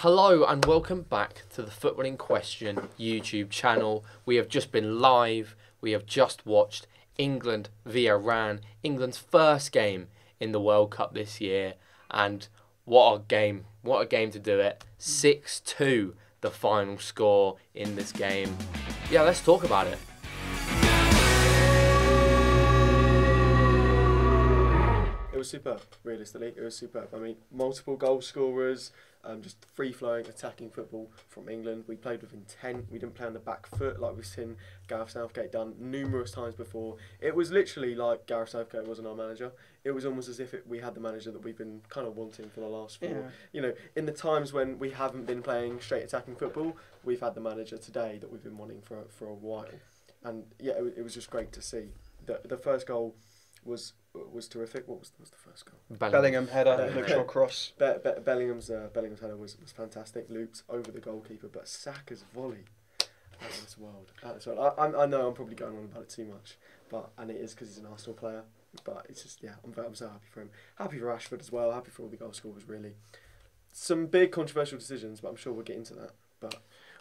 Hello and welcome back to the Footballing Question YouTube channel. We have just been live. We have just watched England v Iran, England's first game in the World Cup this year. And what a game to do it. 6-2 the final score in this game. Yeah, let's talk about it. It was superb, realistically. It was superb. I mean, multiple goal scorers, just free-flowing, attacking football from England. We played with intent. We didn't play on the back foot like we've seen Gareth Southgate done numerous times before. It was literally like Gareth Southgate wasn't our manager. It was almost as if we had the manager that we've been kind of wanting for the last four. Yeah. You know, in the times when we haven't been playing straight attacking football, we've had the manager today that we've been wanting for a while. And yeah, it was just great to see. The first goal was terrific. What was the first goal? Bellingham header, Luke Shaw cross. Bellingham's header was fantastic. Looped over the goalkeeper, but Saka's volley out of this world. I know I'm probably going on about it too much, and it is because he's an Arsenal player. But it's just I'm so happy for him. Happy for Rashford as well. Happy for all the goal scorers. Really, some big controversial decisions, but I'm sure we'll get into that. But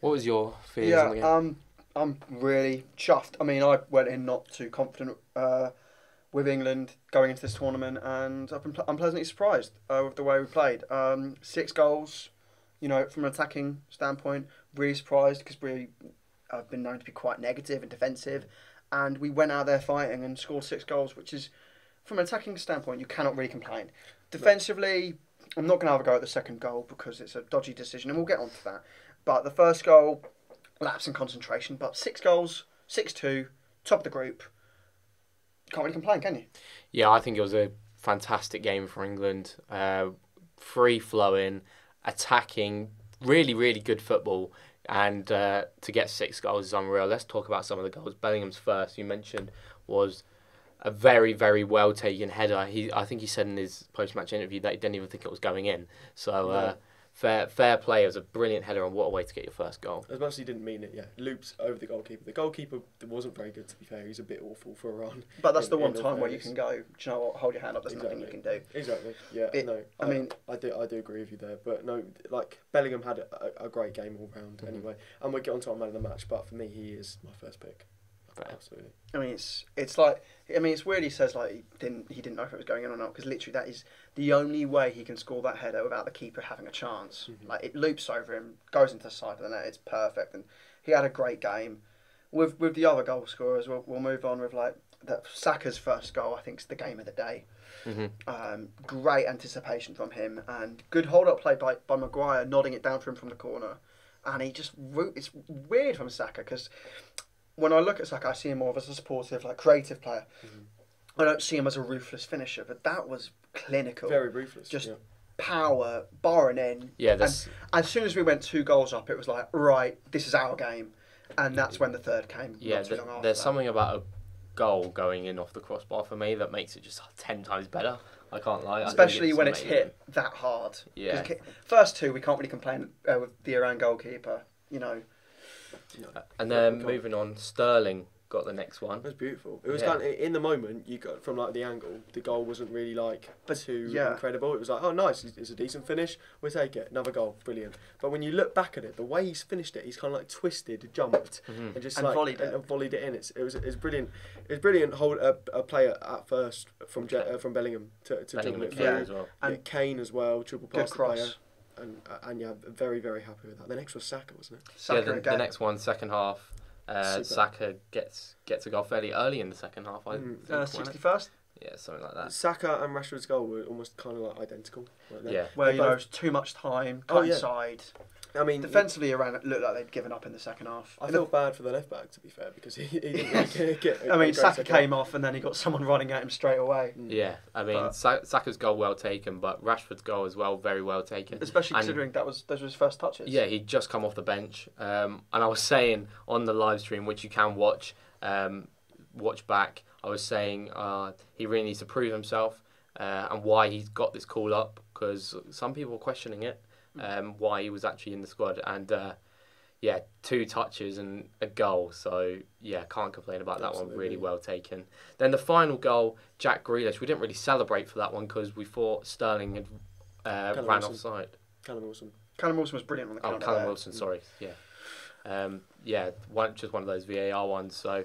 what was your feelings on the game? I'm really chuffed. I mean, I went in not too confident with England going into this tournament, and I'm pleasantly surprised with the way we played. 6 goals, you know, from an attacking standpoint, really surprised because we have been known to be quite negative and defensive, and we went out there fighting and scored 6 goals, which is, from an attacking standpoint, you cannot really complain. Defensively, I'm not going to have a go at the second goal because it's a dodgy decision, and we'll get on to that. But the first goal, lapse in concentration, but 6 goals, 6-2, top of the group. Can't really complain, can you? Yeah, I think it was a fantastic game for England. Free-flowing, attacking, really, really good football. And to get 6 goals is unreal. Let's talk about some of the goals. Bellingham's first, you mentioned, was a very, very well-taken header. I think he said in his post-match interview that he didn't even think it was going in. So fair play. It was a brilliant header, and what a way to get your first goal. As much as he didn't mean it, yeah. Loops over the goalkeeper. The goalkeeper wasn't very good, to be fair. He's a bit awful for Iran. But that's the one time where you can go, do you know what, hold your hand up, there's nothing you can do. Exactly, yeah. I do agree with you there. But no, like, Bellingham had a great game all round anyway. And we'll get on to our man of the match, but for me, he is my first pick. Absolutely. I mean, it's like, I mean, it's weird he says like he didn't know if it was going in or not, because literally that is the only way he can score that header without the keeper having a chance. Like, it loops over him, goes into the side of the net, it's perfect, and he had a great game. With the other goal scorers, we'll move on with like Saka's first goal. I think is the game of the day. Great anticipation from him, and good hold up play by Maguire, nodding it down for him from the corner, and it's weird from Saka because when I look at Saka, I see him more as a supportive, like, creative player. I don't see him as a ruthless finisher, but that was clinical. Very ruthless. Just power, barring in. Yeah, and as soon as we went 2 goals up, it was like, right, this is our game. And that's when the third came. Yeah, there's something about a goal going in off the crossbar for me that makes it just 10 times better. I can't lie. Especially when it's hit that hard. Yeah. First 2, we can't really complain with the Iran goalkeeper, you know. And then moving on, Sterling got the next one. It was beautiful. It was kind of, in the moment, you got from like the angle, the goal wasn't really like too incredible. It was like, oh nice, it's a decent finish, we'll take it, another goal, brilliant. But when you look back at it, the way he's finished it, he's kind of like twisted, jumped, and just volleyed it in. It was brilliant. It was brilliant. Hold a player at first from Bellingham to dribble it through. As well. And Kane as well, triple pass the player. Cross. And yeah, very, very happy with that. The next was Saka, wasn't it? Saka the next one, second half. Saka gets a goal fairly early in the second half. I think 61st. Yeah, something like that. Saka and Rashford's goal were almost kind of like identical. Yeah, where you know, it was too much time, cut inside. I mean, defensively, Iran looked like they'd given up in the second half. I feel bad for the left back, to be fair, because he didn't really get. I mean, Saka came off and then he got someone running at him straight away. Yeah, I mean, Saka's goal well taken, but Rashford's goal as well, very well taken. Especially considering those were his first touches. Yeah, he'd just come off the bench, and I was saying on the live stream, which you can watch back. I was saying he really needs to prove himself and why he's got this call up, because some people were questioning it. Why he was actually in the squad, and 2 touches and a goal, so yeah, can't complain about that one. Really well taken. Then the final goal, Jack Grealish, we didn't really celebrate for that one because we thought Sterling had ran offside. Kind of awesome. Callum Wilson was brilliant on the counter. Callum Wilson, sorry, yeah. Just one of those VAR ones. So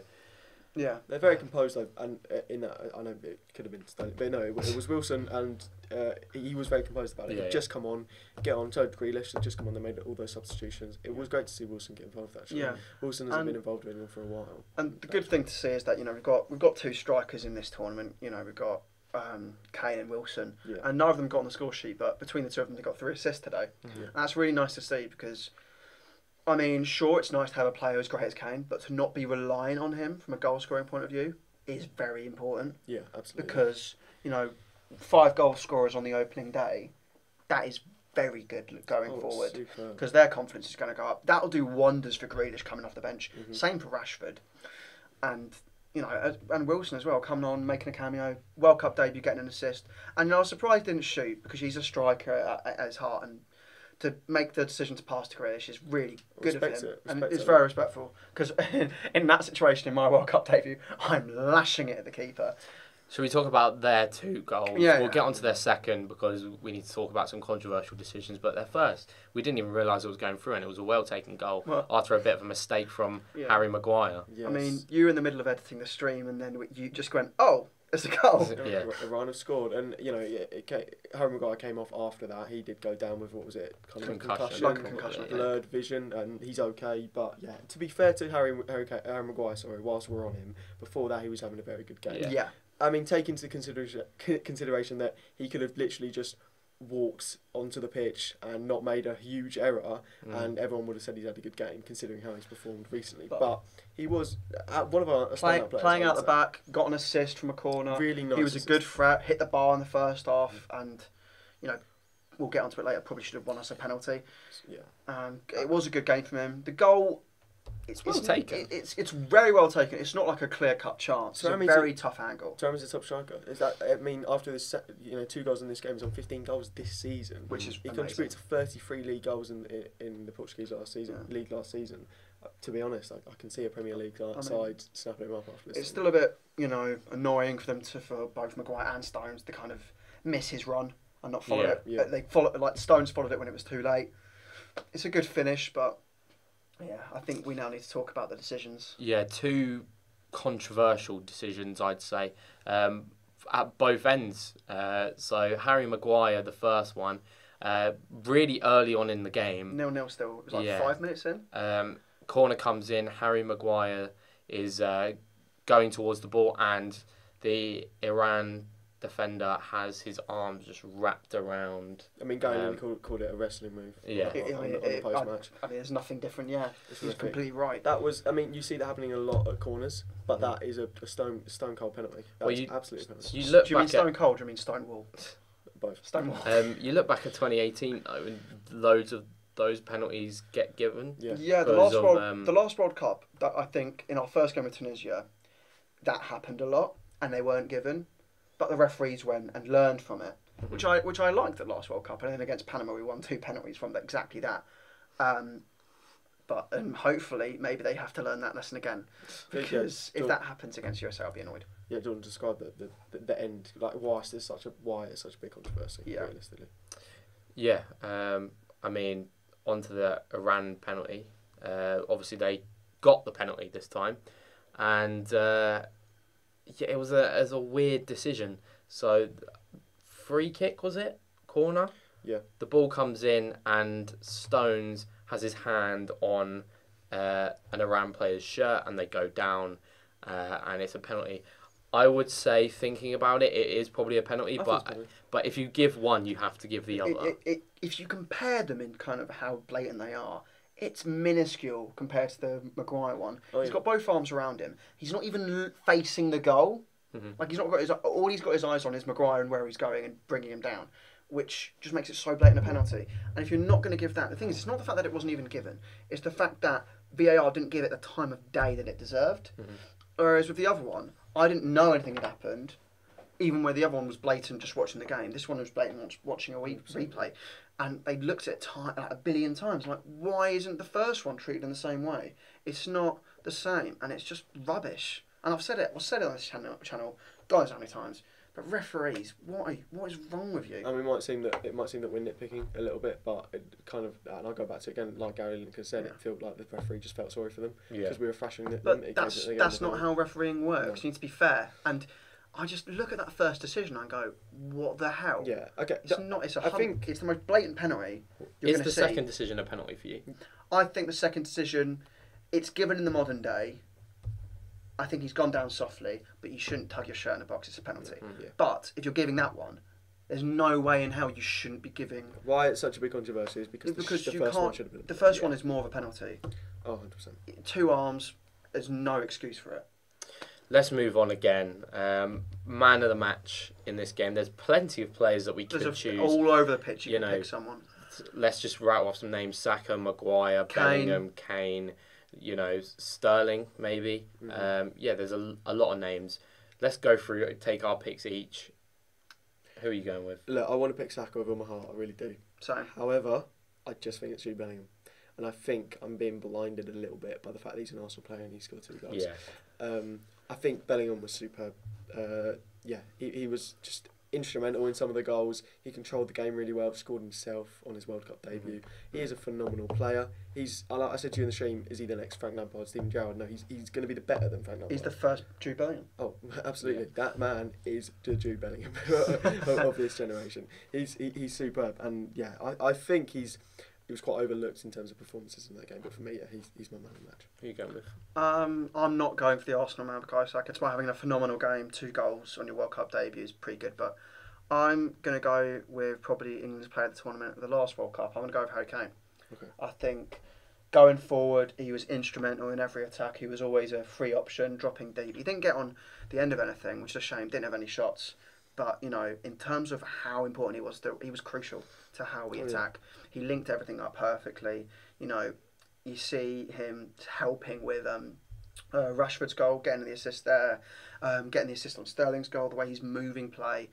yeah, they're very composed though, and in that I know it could have been Stanley, but no, it was Wilson, and he was very composed about it. He'd just come on, get on. So Grealish had just come on. They made all those substitutions. It was great to see Wilson get involved. Actually, Wilson hasn't been involved with anyone for a while. And the good thing to see is that we've got two strikers in this tournament. We've got Kane and Wilson, and neither of them got on the score sheet, but between the two of them, they got 3 assists today. And that's really nice to see because, I mean, sure, it's nice to have a player as great as Kane, but to not be relying on him from a goal scoring point of view is very important. Yeah, absolutely. Because 5 goal scorers on the opening day, that is very good going forward because their confidence is going to go up. That'll do wonders for Grealish coming off the bench. Same for Rashford, and and Wilson as well, coming on, making a cameo, World Cup debut, getting an assist. And I was surprised he didn't shoot because he's a striker at his heart, and to make the decision to pass to Grealish is really good of him. And it's very respectful because in that situation, in my World Cup debut, I'm lashing it at the keeper. Should we talk about their 2 goals? Yeah, we'll get on to their second because we need to talk about some controversial decisions. But their first, we didn't even realise it was going through, and it was a well-taken goal after a bit of a mistake from Harry Maguire. Yes. I mean, you were in the middle of editing the stream, and then you just went, "Oh, it's a goal." Iran have scored, and Harry Maguire came off after that. He did go down with, what was it, concussion, like a concussion, blurred vision, and he's okay. But yeah, to be fair to Harry Maguire, whilst we're on him, before that he was having a very good game. Yeah. I mean, take into consideration that he could have literally just walked onto the pitch and not made a huge error, and everyone would have said he's had a good game, considering how he's performed recently. But he was one of our standout players. Playing out the back, got an assist from a corner. Really nice. He was a good threat, hit the bar in the first half, and we'll get onto it later. Probably should have won us a penalty. Yeah. It was a good game from him. The goal. It's well taken. It's very well taken. It's not like a clear-cut chance. It's a very tough angle. Taramis is a top striker. Is that? I mean, after this, 2 goals in this game, he's on 15 goals this season, which is he contributed to 33 league goals in the Portuguese league last season. To be honest, I can see a Premier League side snapping him up after this. It's still a bit, annoying for them for both Maguire and Stones to kind of miss his run and not follow it. Yeah. They Stones followed it when it was too late. It's a good finish, but. Yeah, I think we now need to talk about the decisions. Yeah, 2 controversial decisions, I'd say, at both ends. So Harry Maguire, the first one, really early on in the game. 0-0 still. It was like 5 minutes in. Corner comes in. Harry Maguire is going towards the ball, and the Iran defender has his arms just wrapped around. I mean, Gary called it a wrestling move. Yeah, on the post-match. I mean, there's nothing different. Yeah, he's completely right. That was. I mean, you see that happening a lot at corners, but that is a stone cold penalty. That's absolutely a penalty. Do you mean stone cold? Or do you mean stone wall? Both. Stone wall. You look back at 2018 though, and loads of those penalties get given. Yeah. The last World Cup, that I think in our first game with Tunisia, that happened a lot, and they weren't given. But the referees went and learned from it, which I liked at last World Cup. And then against Panama, we won 2 penalties from exactly that. But hopefully, maybe they have to learn that lesson again, because if that happens against USA, I'll be annoyed. Yeah, Jordan, describe the end, like why it's such a big controversy. Yeah. Realistically. Yeah. I mean, onto the Iran penalty. Obviously, they got the penalty this time, and. It was a weird decision. So, free kick, was it? Corner? Yeah. The ball comes in and Stones has his hand on an Iran player's shirt and they go down and it's a penalty. I would say, thinking about it, it is probably a penalty, but if you give one, you have to give the other. If you compare them in kind of how blatant they are, it's minuscule compared to the Maguire one. He's got both arms around him. He's not even facing the goal. Mm-hmm. Like he's not got all he's got his eyes on is Maguire and where he's going and bringing him down, which just makes it so blatant a penalty. And if you're not going to give that, the thing is, it's not the fact that it wasn't even given. It's the fact that VAR didn't give it the time of day that it deserved. Mm-hmm. Whereas with the other one, I didn't know anything had happened. Even where the other one was blatant just watching the game, this one was blatant watching a replay. And they looked at it like a billion times. Like, why isn't the first one treated in the same way? It's not the same, and it's just rubbish. And I've said it on this channel, God knows how many times. But referees, what is wrong with you? And it might seem that we're nitpicking a little bit, but it kind of, and I'll go back to it again, like Gary Lineker said, it felt like the referee just felt sorry for them because we were thrashing them. But that's not how refereeing works. You need to be fair. And I just look at that first decision and go, what the hell? Yeah, okay. It's not. It's it's the most blatant penalty you're going to see. Is the second decision a penalty for you? I think the second decision, it's given in the modern day. I think he's gone down softly, but you shouldn't tug your shirt in a box. It's a penalty. Yeah. But if you're giving that one, there's no way in hell you shouldn't be giving. Why it's such a big controversy is because the first one should have been. The first one is more of a penalty. Oh, 100%. 2 arms. There's no excuse for it. Let's move on again. Man of the match in this game. There's plenty of players that we could choose. All over the pitch, you can pick someone. Let's just rattle off some names: Saka, Maguire, Bellingham, Kane. Sterling maybe. There's a lot of names. Let's go through it. Take our picks each. Who are you going with? Look, I want to pick Saka with all my heart. I really do. Same. However, I just think it's Jude Bellingham. And I think I'm being blinded a little bit by the fact that he's an Arsenal player and he scored 2 goals. Yeah. I think Bellingham was superb. He was just instrumental in some of the goals. He controlled the game really well, scored himself on his World Cup debut. He is a phenomenal player. Like I said to you in the stream, is he the next Frank Lampard, Steven Gerrard? No, he's going to be better than Frank Lampard. He's the first Jude Bellingham. Oh, absolutely. Yeah. That man is the Jude Bellingham of this generation. He's superb. And yeah, I think he was quite overlooked in terms of performances in that game. But for me, yeah, he's my man of the match. Who are you going with? I'm not going for the Arsenal man, Bukayo Saka. Despite having a phenomenal game, 2 goals on your World Cup debut is pretty good. But I'm going to go with probably England's player of the tournament of the last World Cup. I'm going to go with Harry Kane. Okay. I think going forward, he was instrumental in every attack. He was always a free option, dropping deep. He didn't get on the end of anything, which is a shame. Didn't have any shots. But, in terms of how important he was crucial to how we attack. Yeah. He linked everything up perfectly. You see him helping with Rashford's goal, getting the assist there, getting the assist on Sterling's goal, the way he's moving play.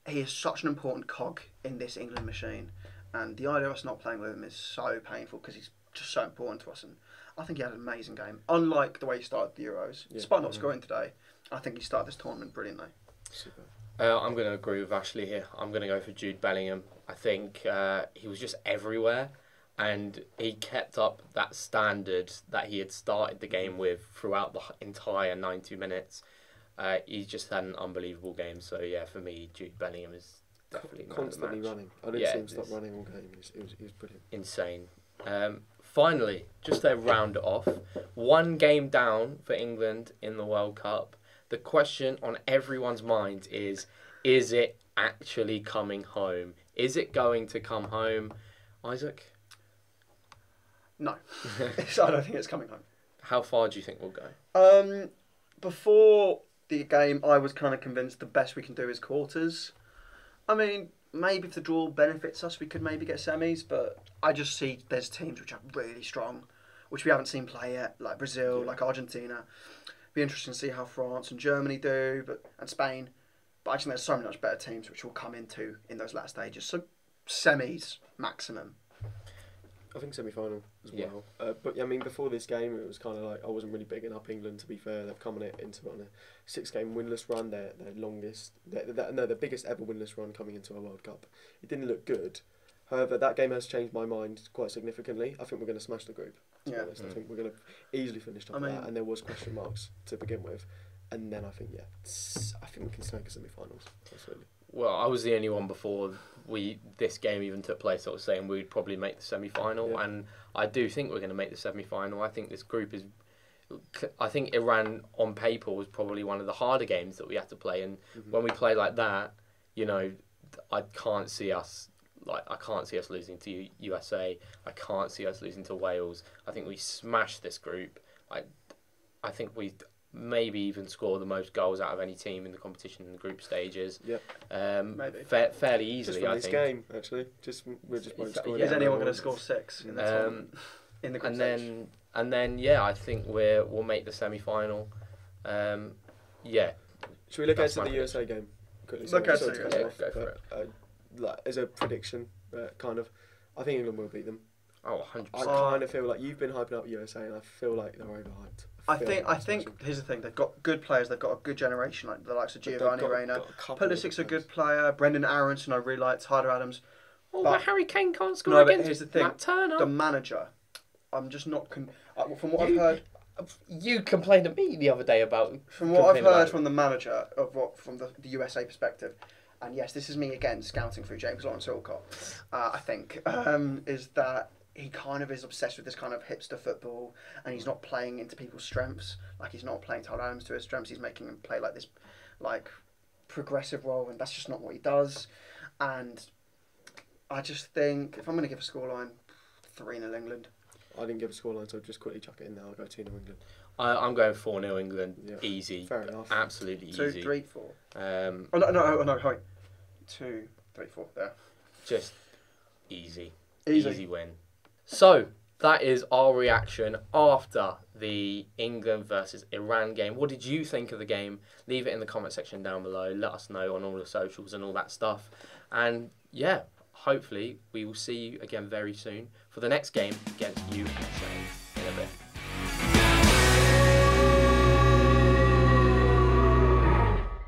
He is such an important cog in this England machine. And the idea of us not playing with him is so painful because he's just so important to us. And I think he had an amazing game. Unlike the way he started the Euros, despite not scoring today, I think he started this tournament brilliantly. Super. I'm going to agree with Ashley here. I'm going to go for Jude Bellingham. I think he was just everywhere and he kept up that standard that he had started the game with throughout the entire 90 minutes. He just had an unbelievable game. So, yeah, for me, Jude Bellingham is definitely constantly running. I didn't see him stop running all game. He was brilliant. Insane. Finally, just to round it off, 1 game down for England in the World Cup. The question on everyone's mind is it actually coming home? Is it going to come home? Isaac? No. I don't think it's coming home. How far do you think we'll go? Before the game, I was kind of convinced the best we can do is quarters. I mean, maybe if the draw benefits us, we could maybe get semis, but I just see there's teams which are really strong, which we haven't seen play yet, like Brazil, like Argentina. Be interesting to see how France and Germany do, and Spain. But I think there's so much better teams which will come into in those last stages. So semis maximum. I think semi-final as well. But I mean, before this game, it was kind of like I wasn't really bigging up England. To be fair, they've come into on a 6-game winless run. Their longest, their biggest ever winless run coming into a World Cup. It didn't look good. However, that game has changed my mind quite significantly. I think we're going to smash the group. To be honest. I think we're going to easily finish top of that. And there was question marks to begin with. And then I think, I think we can snag a semi-finals. Absolutely. Well, I was the only one before this game even took place that was saying we'd probably make the semi-final. Yeah. And I do think we're going to make the semi-final. I think this group is... I think Iran on paper was probably one of the harder games that we had to play. And when we play like that, I can't see us... I can't see us losing to USA. I can't see us losing to Wales. I think we smashed this group. I think we maybe even score the most goals out of any team in the competition in the group stages. Yeah. Maybe. Fairly easily, I think. Just from this game, actually. We're just won't score. Is anyone going to score 6 in the in the group stage? And then, I think we'll make the semi-final. Should we look into the USA game quickly? Look at it. Go for it. As a prediction, I think England will beat them. Oh, 100%. I kind of feel like you've been hyping up USA, and I feel like they're overhyped. I think here's the thing. They've got good players. They've got a good generation, like the likes of Giovanni Reina. Pulisic's a good player. Brendan Aronson, I really like. Tyler Adams. Oh, but Harry Kane can't score against here's the thing. Matt Turner. The manager. I'm just not... from what I've heard... You complained to me the other day about... From what I've heard from the manager, from the USA perspective, and yes, this is me again scouting through James Lawrence Alcott, I think, is that he kind of is obsessed with this kind of hipster football, and he's not playing into people's strengths. Like, he's not playing Tyler Adams to his strengths. He's making him play like this, like, progressive role, and that's just not what he does. And I just think, if I'm going to give a scoreline, 3-0 England. I didn't give a scoreline, so I'll just quickly chuck it in there. I'll go 2-0 England. I'm going 4-0 England. Yeah. Easy. Fair enough. Absolutely easy. 2, 3, 4. No, sorry. 2, 3, 4. There. Just easy. Easy win. So, that is our reaction after the England versus Iran game. What did you think of the game? Leave it in the comment section down below. Let us know on all the socials and all that stuff. And yeah, hopefully we will see you again very soon for the next game against USA.